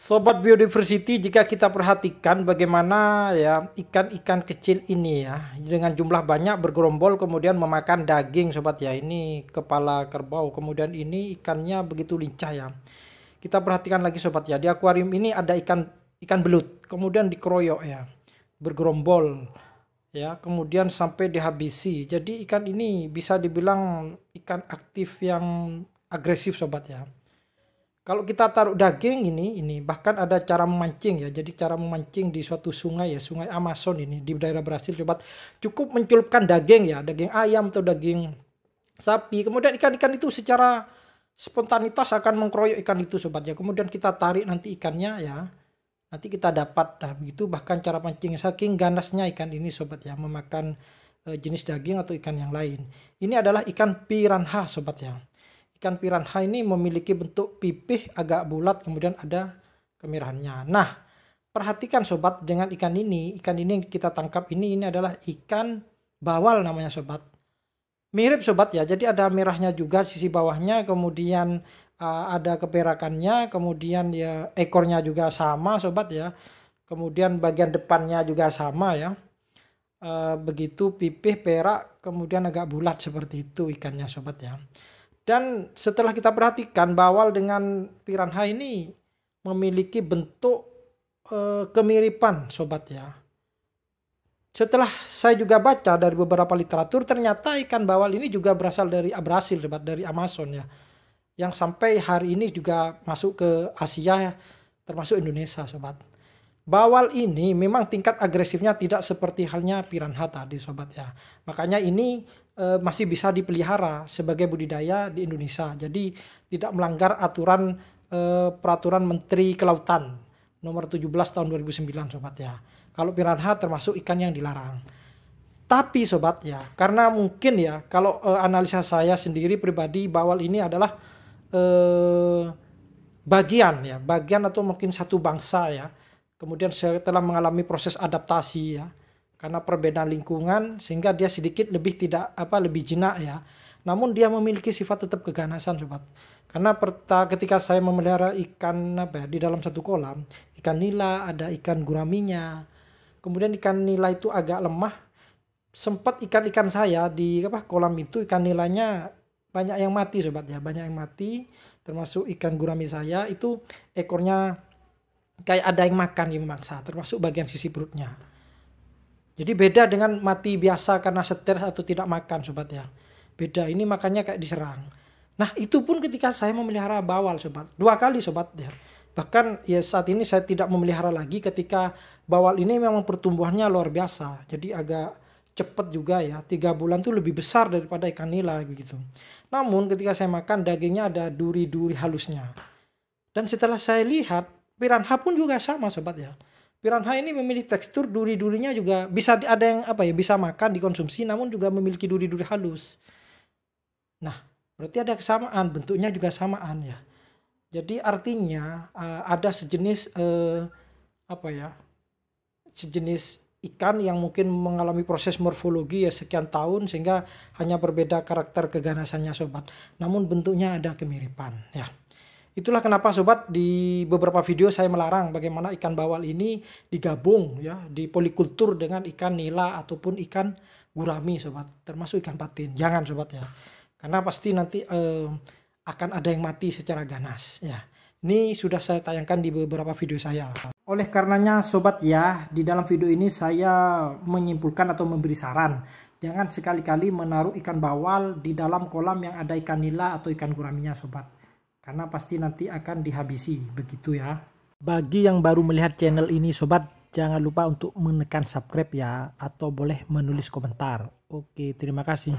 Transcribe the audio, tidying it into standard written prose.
Sobat Biodiversity, jika kita perhatikan bagaimana ya ikan-ikan kecil ini ya dengan jumlah banyak bergerombol kemudian memakan daging sobat ya. Ini kepala kerbau, kemudian ini ikannya begitu lincah ya. Kita perhatikan lagi sobat ya, di akuarium ini ada ikan belut, kemudian dikeroyok ya, bergerombol ya, kemudian sampai dihabisi. Jadi ikan ini bisa dibilang ikan aktif yang agresif sobat ya. Kalau kita taruh daging ini bahkan ada cara memancing ya. Jadi cara memancing di suatu sungai ya, sungai Amazon ini di daerah Brasil sobat. Cukup mencelupkan daging ya, daging ayam atau daging sapi. Kemudian ikan-ikan itu secara spontanitas akan mengkeroyok ikan itu sobat ya. Kemudian kita tarik nanti ikannya ya. Nanti kita dapat begitu, bahkan cara pancing saking ganasnya ikan ini sobat ya, memakan jenis daging atau ikan yang lain. Ini adalah ikan piranha sobat ya. Ikan piranha ini memiliki bentuk pipih agak bulat, kemudian ada kemerahannya. Nah, perhatikan sobat dengan ikan ini yang kita tangkap ini adalah ikan bawal namanya sobat. Mirip sobat ya, jadi ada merahnya juga sisi bawahnya, kemudian ada keperakannya, kemudian ya ekornya juga sama sobat ya. Kemudian bagian depannya juga sama ya. Begitu pipih, perak, kemudian agak bulat seperti itu ikannya sobat ya. Dan setelah kita perhatikan, bawal dengan piranha ini memiliki bentuk kemiripan sobat ya. Setelah saya juga baca dari beberapa literatur, ternyata ikan bawal ini juga berasal dari Brasil sobat, dari Amazon ya. Yang sampai hari ini juga masuk ke Asia ya, termasuk Indonesia sobat. Bawal ini memang tingkat agresifnya tidak seperti halnya piranha tadi sobat ya. Makanya ini masih bisa dipelihara sebagai budidaya di Indonesia. Jadi tidak melanggar aturan peraturan Menteri Kelautan nomor 17 tahun 2009 sobat ya. Kalau piranha termasuk ikan yang dilarang. Tapi sobat ya, karena mungkin ya kalau analisa saya sendiri pribadi, bawal ini adalah bagian atau mungkin satu bangsa ya. Kemudian setelah mengalami proses adaptasi ya, karena perbedaan lingkungan sehingga dia sedikit lebih lebih jinak ya. Namun dia memiliki sifat tetap keganasan sobat. Karena ketika saya memelihara ikan di dalam satu kolam, ikan nila, ada ikan guraminya. Kemudian ikan nila itu agak lemah. Sempat ikan-ikan saya di kolam itu ikan nilanya banyak yang mati sobat ya, banyak yang mati. Termasuk ikan gurami saya itu ekornya kayak ada yang makan yang memaksa, termasuk bagian sisi perutnya. Jadi beda dengan mati biasa karena stres atau tidak makan sobat ya. Beda, ini makannya kayak diserang. Nah itu pun ketika saya memelihara bawal sobat, 2 kali sobat ya. Bahkan ya saat ini saya tidak memelihara lagi ketika bawal ini memang pertumbuhannya luar biasa. Jadi agak cepat juga ya, 3 bulan tuh lebih besar daripada ikan nila begitu. Namun ketika saya makan dagingnya ada duri-duri halusnya. Dan setelah saya lihat piranha pun juga sama sobat ya. Piranha ini memiliki tekstur duri-durinya juga bisa ada yang bisa makan dikonsumsi, namun juga memiliki duri-duri halus. Nah, berarti ada kesamaan, bentuknya juga samaan ya. Jadi artinya ada sejenis sejenis ikan yang mungkin mengalami proses morfologi ya sekian tahun sehingga hanya berbeda karakter keganasannya sobat. Namun bentuknya ada kemiripan ya. Itulah kenapa sobat di beberapa video saya melarang bagaimana ikan bawal ini digabung ya di polikultur dengan ikan nila ataupun ikan gurami sobat, termasuk ikan patin. Jangan sobat ya. Karena pasti nanti akan ada yang mati secara ganas ya. Ini sudah saya tayangkan di beberapa video saya. Oleh karenanya sobat ya, di dalam video ini saya menyimpulkan atau memberi saran, jangan sekali-kali menaruh ikan bawal di dalam kolam yang ada ikan nila atau ikan guraminya sobat. Karena pasti nanti akan dihabisi begitu ya. Bagi yang baru melihat channel ini sobat, jangan lupa untuk menekan subscribe ya, atau boleh menulis komentar. Oke, terima kasih.